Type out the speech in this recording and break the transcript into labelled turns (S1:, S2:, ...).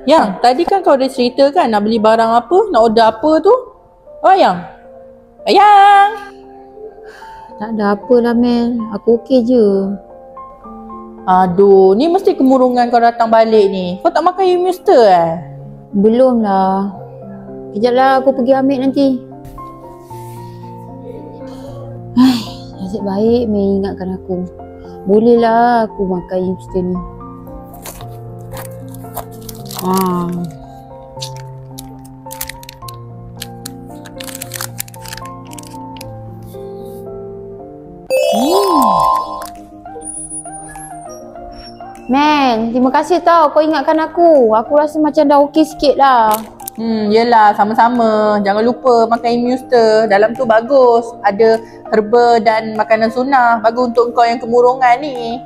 S1: Yang, tadi kan kau dah cerita kan nak beli barang apa, nak order apa tu? Oh, Yang. Yang.
S2: Tak ada apalah Mel, aku okey je.
S1: Aduh, ni mesti kemurungan kau datang balik ni. Kau tak makan Yumster
S2: Belum lah. Kejap lah aku pergi ambil nanti. Nasib baik Mel ingatkan aku. Bolehlah aku makan Yumster ni. Man, terima kasih tau kau ingatkan aku. Aku rasa macam dah okey sikit lah.
S1: Yelah, sama-sama. Jangan lupa makan Yumster. Dalam tu bagus. Ada herba dan makanan sunnah. Bagus untuk kau yang kemurungan ni.